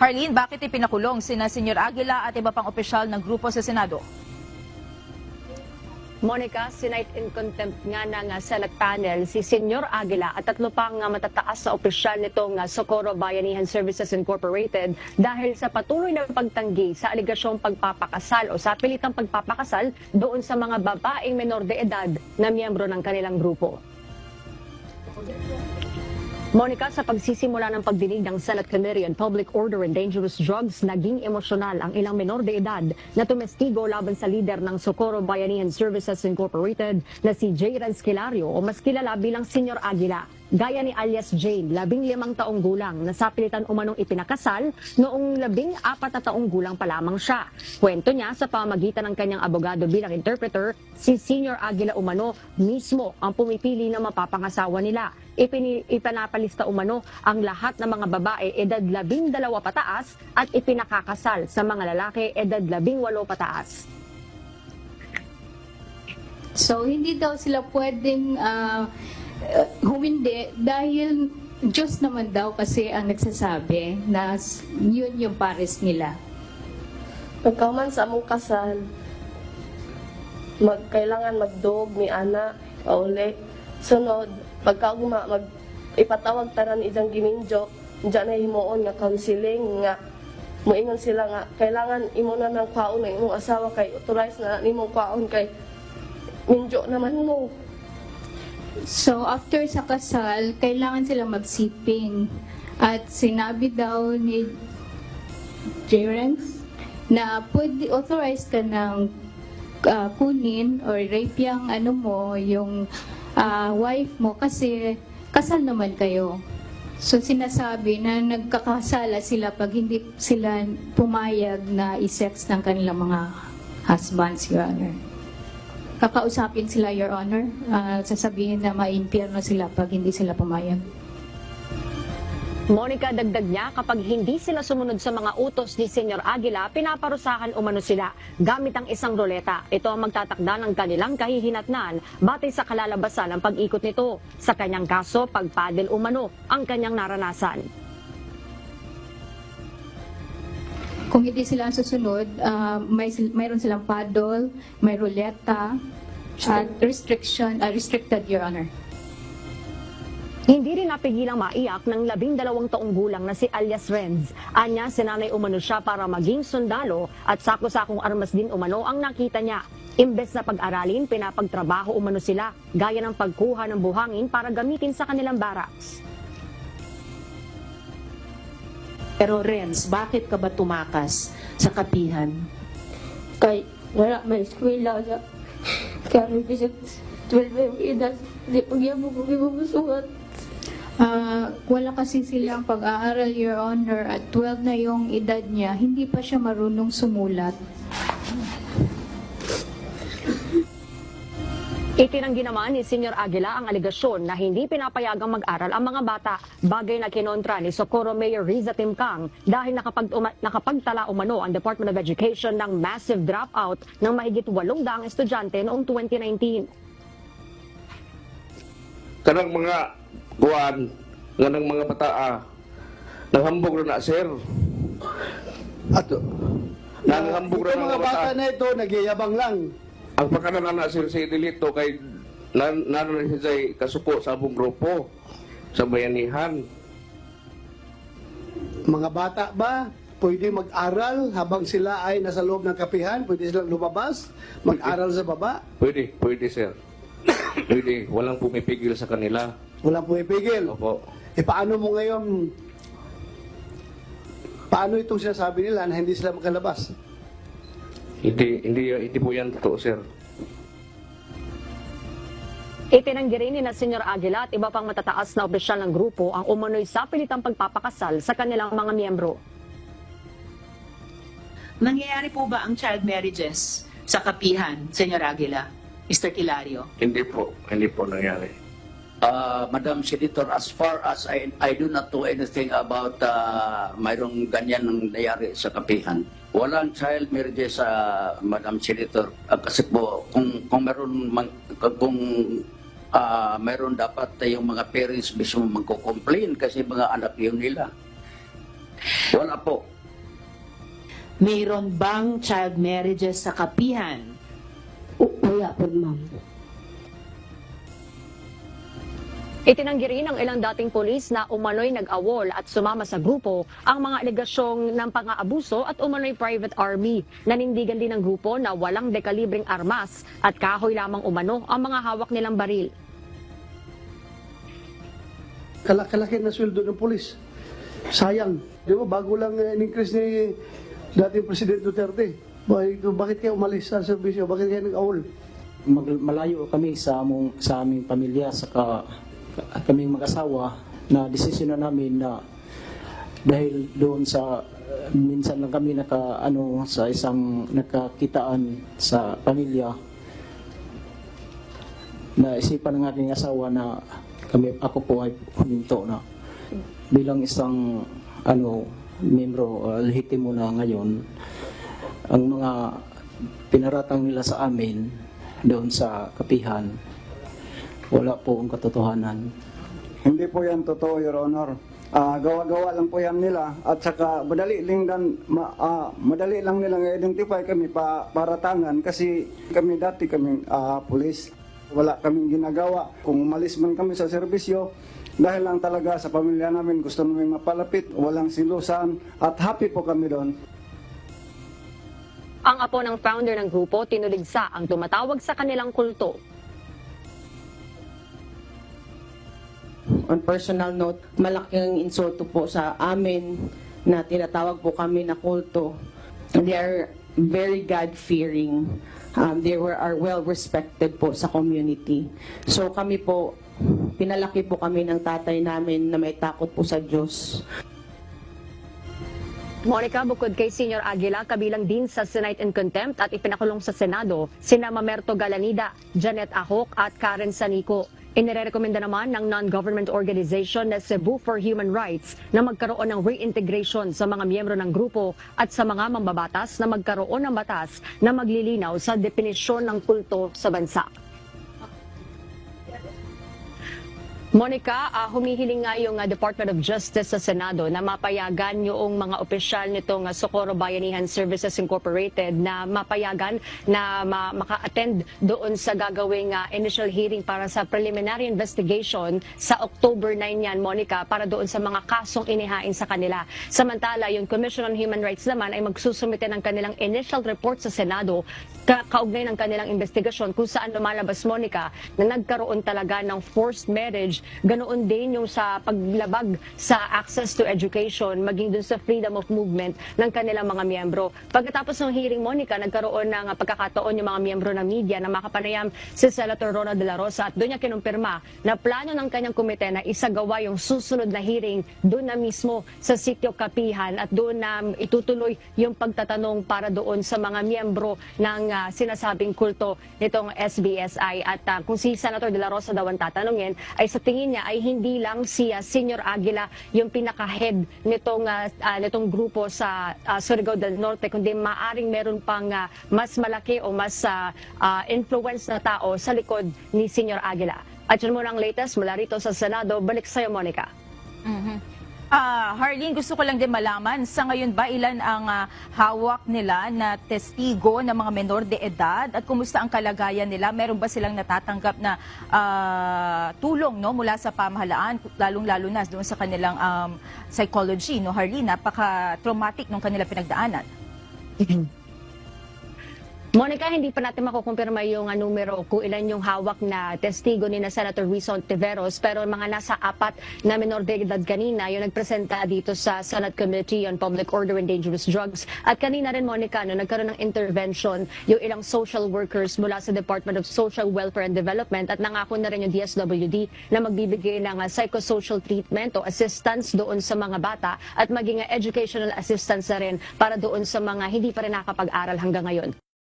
Harleen, bakit ipinakulong sina Senyor Aguila at iba pang opisyal ng grupo sa Senado? Monica, sinight in contempt nga ng Senate panel si Senyor Aguila at tatlo pang matataas na opisyal nitong Socorro Bayanihan Services Incorporated dahil sa patuloy na pagtanggi sa aligasyong pagpapakasal o sa pilitang pagpapakasal doon sa mga babaeng menor de edad na miyembro ng kanilang grupo. Monica, sa pagsisimula ng pagdinig ng Senate Committee on Public Order and Dangerous Drugs, naging emosyonal ang ilang menor de edad na tumestigo laban sa lider ng Socorro Bayanihan Services Incorporated na si J. Ranskilario o mas kilala bilang Senyor Aguila. Gaya ni alias Jane, 15 taong gulang na sa pilitan umanong ipinakasal noong 14 na taong gulang pa lamang siya. Kwento niya sa pamamagitan ng kanyang abogado bilang interpreter, si Senyor Aguila umano mismo ang pumipili na mapapangasawa nila. Ipinapalista umano ang lahat ng mga babae edad 12 pataas at ipinakakasal sa mga lalaki edad 18 pataas. So, hindi daw sila pwedeng humindi dahil Diyos naman daw kasi ang nagsasabi na yun yung pares nila. Pagkaman sa among kasal, kailangan magdog ni ana pauli. Sunod, pagkaugma ipatawag tanan idang giminjo, diyan na himuon nga counseling nga moingon sila nga kailangan imo na ng kwaon ng imong asawa kay authorize na nimong kwaon kay minjo naman mo. So, after sa kasal, kailangan sila magsiping. At sinabi daw ni Jerence na pwede authorize ka ng kunin or rape yung yung wife mo kasi kasal naman kayo. So, sinasabi na nagkakasala sila pag hindi sila pumayag na i-sex ng kanilang mga husbands, Your Honor. Kakausapin sila, Your Honor. Sasabihin na maimpyerno sila pag hindi sila pumayag. Monica, dagdag niya, kapag hindi sila sumunod sa mga utos ni Senyor Aguila, pinaparusahan umano sila gamit ang isang ruleta. Ito ang magtatakda ng kanilang kahihinatnan batay sa kalalabasan ng pag-ikot nito. Sa kanyang kaso, pagpadel umano ang kanyang naranasan. Kung hindi sila susunod, mayroon silang paddle, may ruleta, at restricted, Your Honor. Hindi rin napigilang maiyak ng 12 taong gulang na si alias Renz. Anya, sinanay umano siya para maging sundalo at sako-sakong armas din umano ang nakita niya. Imbes na pag-aralin, pinapagtrabaho umano sila, gaya ng pagkuha ng buhangin para gamitin sa kanilang barracks. Pero Renz, bakit ka ba tumakas sa kapihan? Kay wala may eskwela sa kaya bisag 12 edad di pagyamo ko gibubusuhan. Wala kasi silang pag-aaral, Your Honor, at 12 na yung edad niya, hindi pa siya marunong sumulat. Itinanggi naman ni Senyor Aguila ang aligasyon na hindi pinapayagang mag-aral ang mga bata, bagay na kinontra ni Socorro Mayor Riza Timkang dahil nakapagtala umano ang Department of Education ng massive dropout ng mahigit 800 estudyante noong 2019. Kanang mga kuwan, kanang mga bata, nanghambog na sir. Ato. Nanghambog Ito na mga bata na ito, nagyayabang lang. Ang pagkanan na sir sa delito kay nanon siya kasuko sa abong grupo sa bayanihan. Mga bata ba, pwede mag-aral habang sila ay nasa loob ng kapihan? Pwede silang lumabas, mag-aral sa baba? Pwede sir. Pwede, walang pumipigil sa kanila. Walang pumipigil. Opo. Paano mo ngayon, paano itong sinasabi nila na hindi sila makalabas? Hindi po yan totoo sir. Itinanggi rin ni na Senyor Aguila at iba pang matataas na opisyal ng grupo ang umano'y sa pilitang pagpapakasal sa kanilang mga miyembro. Nangyayari po ba ang child marriages sa kapihan, Senyor Aguila? Mr. Kilario? Hindi po nangyari. Madam Senator, as far as I do not know anything about mayroong ganyan nangyayari sa kapihan. Walang child marriages sa Madam Senator. Kasi po, kung mayroon dapat yung mga parents mismo magko-complain kasi mga anak yun nila. Wala po. Mayroon bang child marriages sa kapihan? Wala po, ma'am. Itinanggi rin ng ilang dating pulis na umano'y nag-awol at sumama sa grupo ang mga alegasyong ng pang-aabuso at umano'y private army. Nanindigan din ng grupo na walang dekalibreng armas at kahoy lamang umano ang mga hawak nilang baril. Kalaki na sweldo ng polis. Sayang. Di ba, bago lang in-increase ni dating President Duterte. Bakit kayo umalis sa serbisyo? Bakit kayo nag-awol? Malayo kami sa aming pamilya, saka kaming mag-asawa, na desisyon na namin na dahil doon sa minsan lang kami sa isang nakakitaan sa pamilya, na isipan ng aking asawa na ako po ay huminto na bilang isang miyembro lehitimo na ngayon. Ang mga pinaratang nila sa amin doon sa kapihan, wala po ang katotohanan. Hindi po yan totoo, Your Honor. Gawa-gawa lang po yan nila, at saka madali lang nilang i-identify kami paratangan kasi dati kaming pulis. Wala kaming ginagawa. Kung umalis man kami sa serbisyo, dahil lang talaga sa pamilya namin gusto namin mapalapit, walang silusan, at happy po kami doon. Ang apo ng founder ng grupo tinuligsa ang tumatawag sa kanilang kulto. On personal note, malaking insulto po sa amin na tinatawag po kami na kulto. They are very God-fearing. They are well-respected po sa community. So kami po, pinalaki po kami ng tatay namin na may takot po sa Diyos. Monica, bukod kay Senior Aguila, kabilang din sa Senate in Contempt at ipinakulong sa Senado, sina Mamerto Galanida, Janet Ahok at Karen Sanico. Inirekomenda naman ng non-government organization na Cebu for Human Rights na magkaroon ng reintegration sa mga miyembro ng grupo at sa mga mambabatas na magkaroon ng batas na maglilinaw sa definisyon ng kulto sa bansa. Monica, humihiling nga yung Department of Justice sa Senado na mapayagan yung mga opisyal nitong Socorro Bayanihan Services Incorporated na mapayagan na maka-attend doon sa gagawing initial hearing para sa preliminary investigation sa October 9 yan, Monica, para doon sa mga kasong inihain sa kanila. Samantala, yung Commission on Human Rights naman ay magsusumite ng kanilang initial report sa Senado kaugnay ng kanilang investigasyon kung saan lumalabas, Monica, na nagkaroon talaga ng forced marriage. Ganoon din yung sa paglabag sa access to education, maging dun sa freedom of movement ng kanilang mga miyembro. Pagkatapos ng hearing, Monica, nagkaroon ng pagkakataon yung mga miyembro ng media na makapanayam si Senator Ronald De La Rosa at doon niya kinumpirma na plano ng kanyang komite na isagawa yung susunod na hearing doon na mismo sa sitio Kapihan at doon na itutuloy yung pagtatanong para doon sa mga miyembro ng sinasabing kulto nitong SBSI. At kung si Senator De La Rosa daw ang tatanungin, ay sa tingin niya ay hindi lang si Senior Aguila yung pinaka-head nitong grupo sa Surigao del Norte, kundi maaring meron pang mas malaki o mas influence na tao sa likod ni Senior Aguila. At yun muna ang latest mula rito sa Senado. Balik sa'yo, Monica. Harleen, gusto ko lang din malaman, sa ngayon ba ilan ang hawak nila na testigo ng mga menor de edad at kumusta ang kalagayan nila? Meron ba silang natatanggap na tulong mula sa pamahalaan, lalong-lalo na doon sa kanilang psychology, no, Harleen? Napaka-traumatic nung kanila pinagdaanan. Monica, hindi pa natin makukumpirma yung numero kung ilan yung hawak na testigo ni na Senator Rizon Tiveros, pero mga nasa 4 na menor de edad kanina yung nagpresenta dito sa Senate Committee on Public Order and Dangerous Drugs. At kanina rin, Monica, nagkaroon ng intervention yung ilang social workers mula sa Department of Social Welfare and Development at nangako na rin yung DSWD na magbibigay ng psychosocial treatment o assistance doon sa mga bata at maging educational assistance na rin para doon sa mga hindi pa rin nakapag-aral hanggang ngayon.